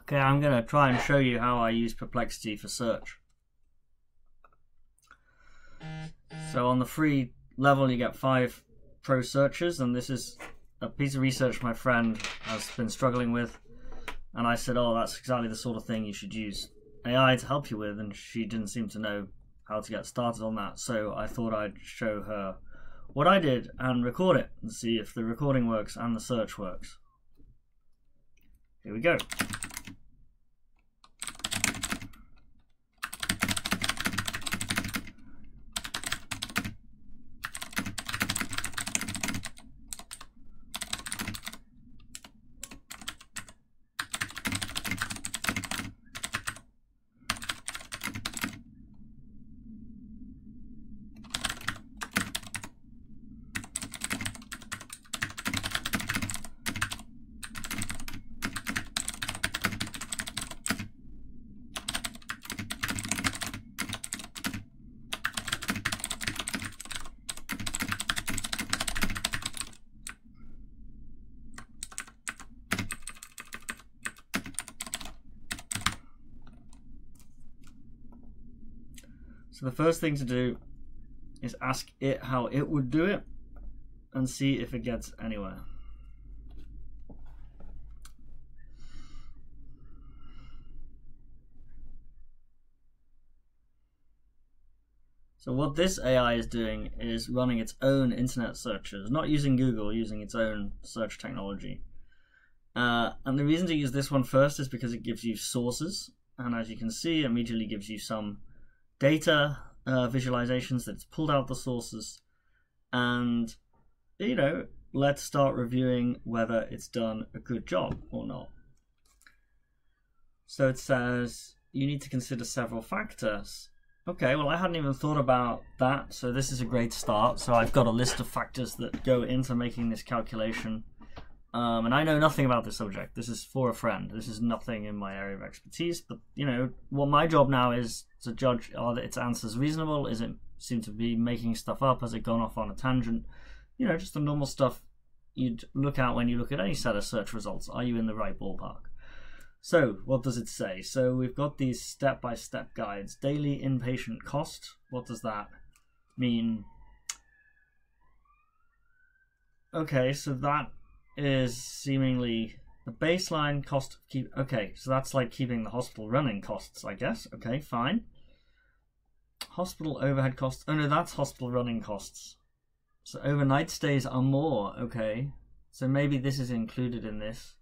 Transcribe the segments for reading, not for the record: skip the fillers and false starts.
Okay, I'm going to try and show you how I use Perplexity for search. So on the free level you get 5 pro searches, and this is a piece of research my friend has been struggling with, and I said, oh, that's exactly the sort of thing you should use AI to help you with, and she didn't seem to know how to get started on that, so I thought I'd show her what I did and record it and see if the recording works and the search works. Here we go. So the first thing to do is ask it how it would do it and see if it gets anywhere. So what this AI is doing is running its own internet searches, not using Google, using its own search technology. And the reason to use this one first is because it gives you sources, and as you can see, it immediately gives you some data visualizations that it's pulled out the sources, and let's start reviewing whether it's done a good job or not. So it says you need to consider several factors. Okay, well, I hadn't even thought about that, so this is a great start. So I've got a list of factors that go into making this calculation, and I know nothing about this subject. This is for a friend. This is nothing in my area of expertise, but what my job now is to judge, are its answers reasonable? Is it seem to be making stuff up? Has it gone off on a tangent? Just the normal stuff you'd look at when you look at any set of search results. Are you in the right ballpark? So what does it say? So we've got these step-by-step guides. Daily inpatient cost. What does that mean? Okay, so that is seemingly the baseline cost of keep. Okay, so that's like keeping the hospital running costs, I guess. Okay, fine. Hospital overhead costs. Oh no, that's hospital running costs. So overnight stays are more. Okay, so maybe this is included in this.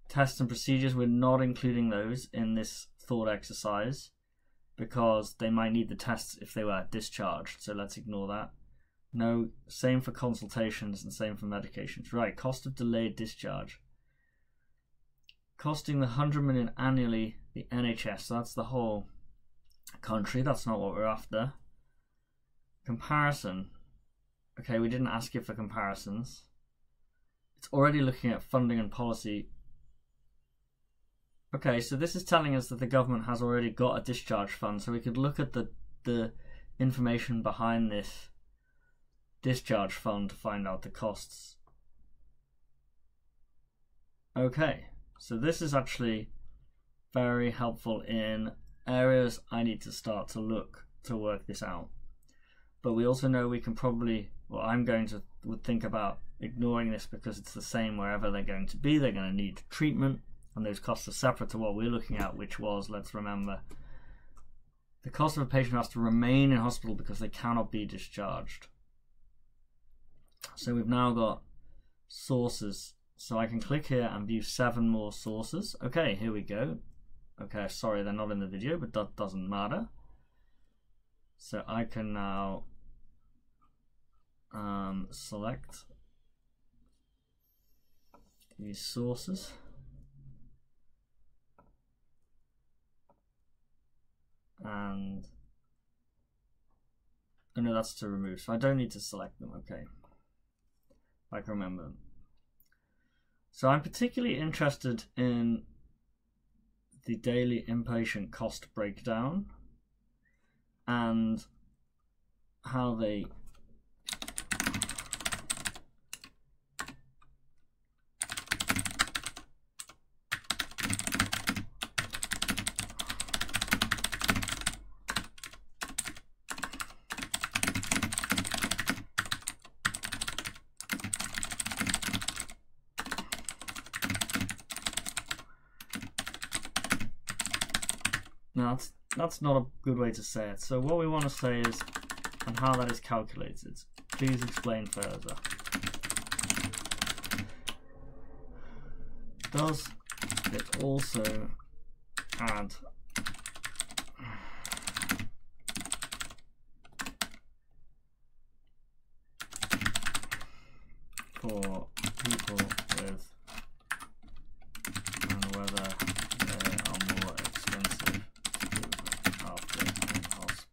Tests and procedures, we're not including those in this thought exercise because they might need the tests if they were discharged. So let's ignore that. No, same for consultations and same for medications. Right, cost of delayed discharge. Costing the 100 million annually, the NHS, so that's the whole country. That's not what we're after. Comparison. Okay, we didn't ask it for comparisons. It's already looking at funding and policy. Okay, so this is telling us that the government has already got a discharge fund, so we could look at the information behind this discharge fund to find out the costs. Okay, so this is actually very helpful in areas I need to start to look to work this out. But we also know we can probably, well, I'm going to would think about ignoring this because it's the same wherever they're going to be. They're going to need treatment, and those costs are separate to what we're looking at, which was, let's remember, the cost of a patient has to remain in hospital because they cannot be discharged. So we've now got sources. So I can click here and view 7 more sources. Okay, here we go. Okay, sorry, they're not in the video, but that doesn't matter. So I can now select these sources. And oh no, that's to remove, so I don't need to select them. Okay, I can remember them. So I'm particularly interested in the daily inpatient cost breakdown and how they Now that's not a good way to say it. So what we want to say is, and how that is calculated. Please explain further. Does it also add for people with, and whether they are more expensive after in hospital?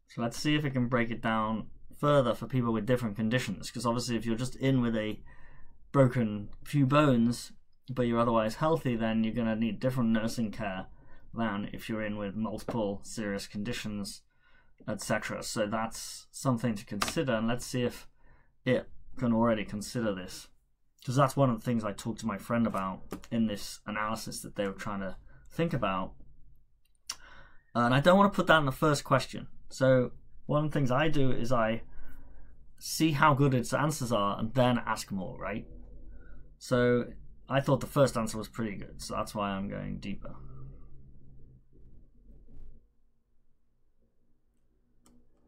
So let's see if we can break it down further for people with different conditions, because obviously if you're just in with a broken few bones but you're otherwise healthy, then you're going to need different nursing care than if you're in with multiple serious conditions, etc. So that's something to consider, and let's see if it can already consider this, because that's one of the things I talked to my friend about in this analysis that they were trying to think about. And I don't want to put that in the first question. So one of the things I do is I see how good its answers are and then ask more, right? So I thought the first answer was pretty good, so that's why I'm going deeper.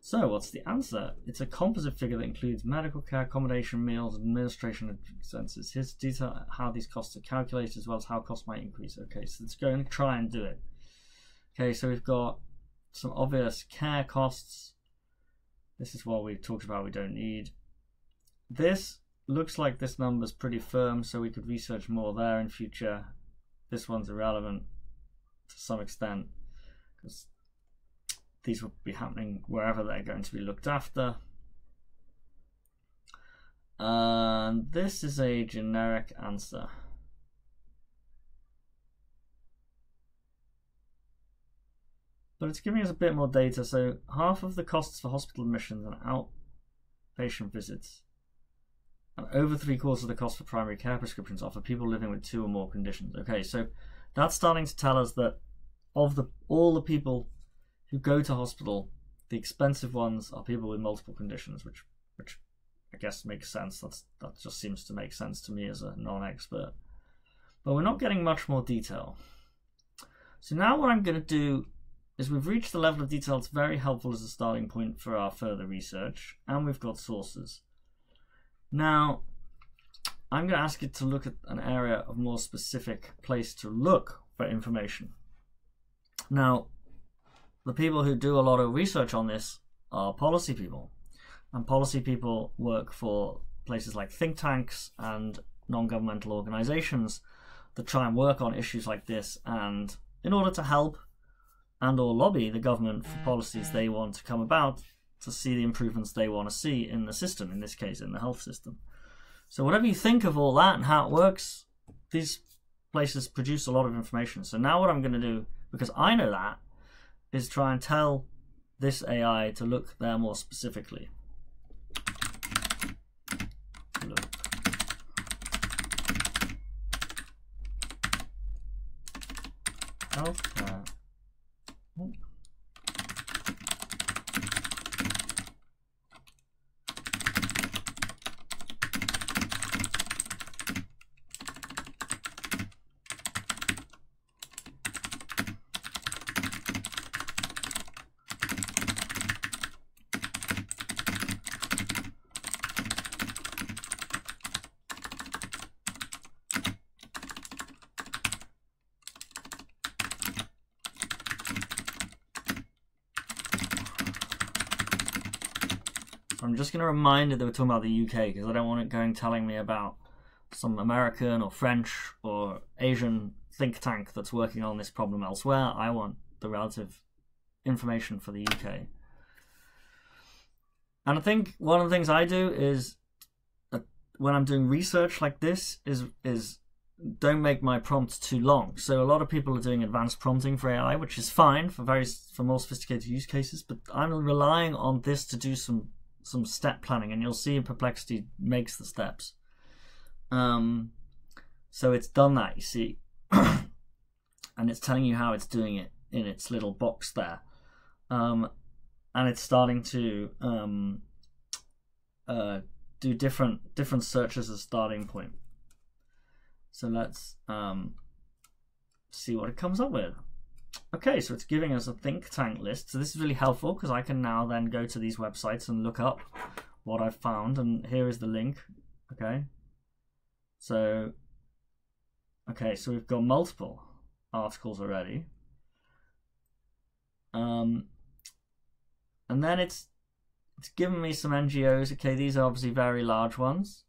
So what's the answer? It's a composite figure that includes medical care, accommodation, meals, administration expenses. Here's detail how these costs are calculated, as well as how costs might increase. Okay, so let's go and try and do it. Okay, so we've got some obvious care costs. This is what we've talked about we don't need. This looks like this number's pretty firm, so we could research more there in future. This one's irrelevant to some extent, because these will be happening wherever they're going to be looked after. And this is a generic answer. But it's giving us a bit more data. So half of the costs for hospital admissions and outpatient visits, and over 3/4 of the cost for primary care prescriptions are for people living with 2 or more conditions. Okay, so that's starting to tell us that of all the people who go to hospital, the expensive ones are people with multiple conditions, which I guess makes sense. That just seems to make sense to me as a non-expert. But we're not getting much more detail. So now what I'm going to do is, we've reached the level of detail that's very helpful as a starting point for our further research, and we've got sources. Now, I'm going to ask it to look at an area of more specific place to look for information. Now, the people who do a lot of research on this are policy people, and policy people work for places like think tanks and non-governmental organizations that try and work on issues like this, and in order to help and or lobby the government for policies they want to come about, to see the improvements they want to see in the system, in this case in the health system. So whatever you think of all that and how it works, these places produce a lot of information. So now what I'm going to do, because I know that, is try and tell this AI to look there more specifically. Look. Healthcare. Oh. I'm just going to remind it that we're talking about the UK, because I don't want it telling me about some American or French or Asian think tank that's working on this problem elsewhere. I want the relative information for the UK. And I think one of the things I do is, when I'm doing research like this, is don't make my prompts too long. So a lot of people are doing advanced prompting for AI, which is fine for more sophisticated use cases, but I'm relying on this to do some step planning, and you'll see in Perplexity makes the steps. So it's done that, you see, and it's telling you how it's doing it in its little box there, and it's starting to do different searches as a starting point. So let's see what it comes up with. Okay, so it's giving us a think tank list. So this is really helpful because I can now then go to these websites and look up what I've found, and here is the link. Okay, so we've got multiple articles already, and then it's given me some NGOs. Okay, these are obviously very large ones,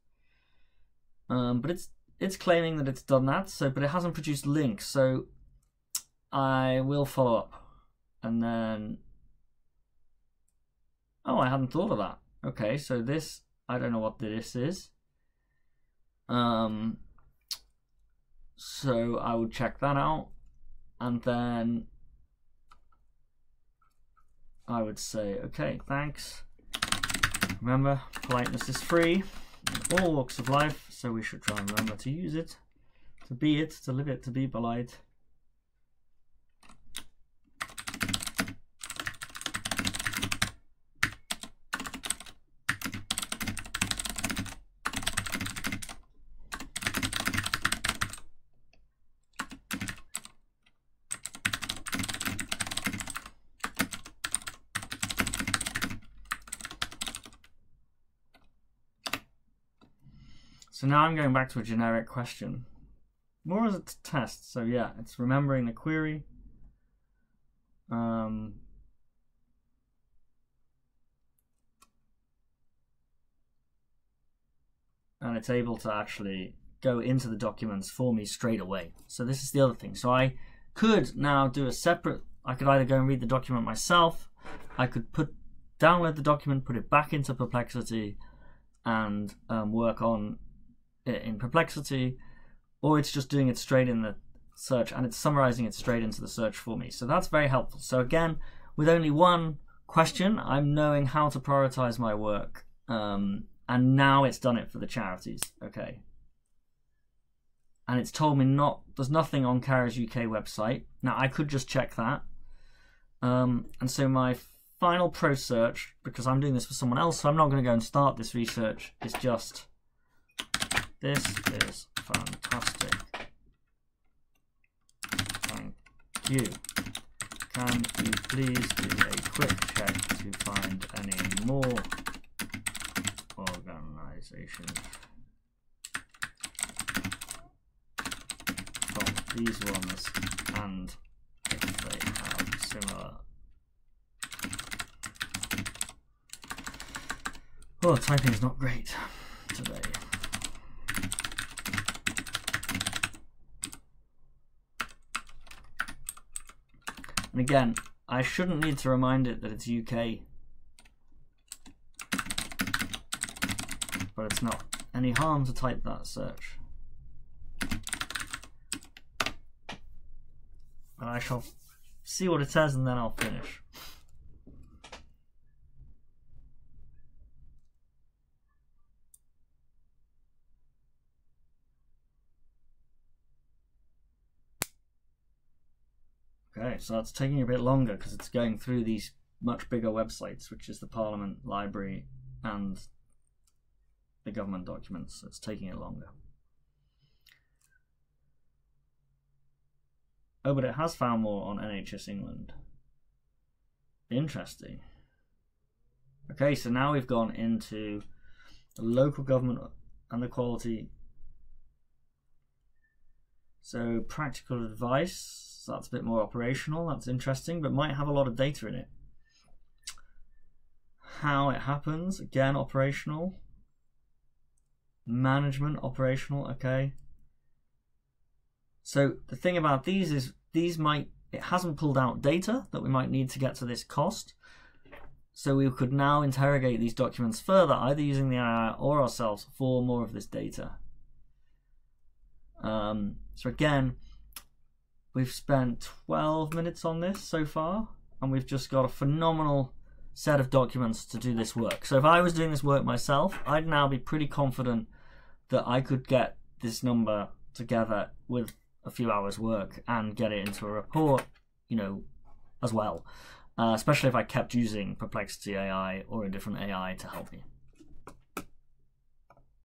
but it's claiming that it's done that. So, but it hasn't produced links. So I will follow up, and then I hadn't thought of that. Okay, so this, I don't know what this is. So I would check that out, and then I would say, okay, thanks. Remember, politeness is free in all walks of life, so we should try and remember to use it, to be it, to live it, to be polite. So now I'm going back to a generic question, more as a test. So yeah, it's remembering the query. And it's able to actually go into the documents for me straight away. So this is the other thing. So I could now do a separate, I could either go and read the document myself, I could download the document, put it back into Perplexity, and work on it in Perplexity, or it's just doing it straight in the search and it's summarizing it straight into the search for me. So that's very helpful. So again, with only one question, I'm knowing how to prioritize my work, and now it's done it for the charities. Okay, and it's told me there's nothing on CARES UK website. Now I could just check that, and so my final pro search, because I'm doing this for someone else, so I'm not going to go and start this research, is just, this is fantastic. Thank you. Can you please do a quick check to find any more organizations from these ones, and if they have similar. Oh, typing is not great today. And again, I shouldn't need to remind it that it's UK, but it's not any harm to type that search. And I shall see what it says and then I'll finish. Okay, so that's taking a bit longer because it's going through these much bigger websites, which is the Parliament, Library, and the government documents. So it's taking it longer. Oh, but it has found more on NHS England. Interesting. Okay, so now we've gone into the local government and the quality. So practical advice. So that's a bit more operational, that's interesting, but might have a lot of data in it. How it happens, again, operational. Management, operational, okay. So the thing about these is, it hasn't pulled out data that we might need to get to this cost. So we could now interrogate these documents further, either using the AI or ourselves for more of this data. So again, we've spent 12 minutes on this so far, and we've just got a phenomenal set of documents to do this work. So if I was doing this work myself, I'd now be pretty confident that I could get this number together with a few hours work and get it into a report, you know, as well. Especially if I kept using Perplexity AI or a different AI to help me.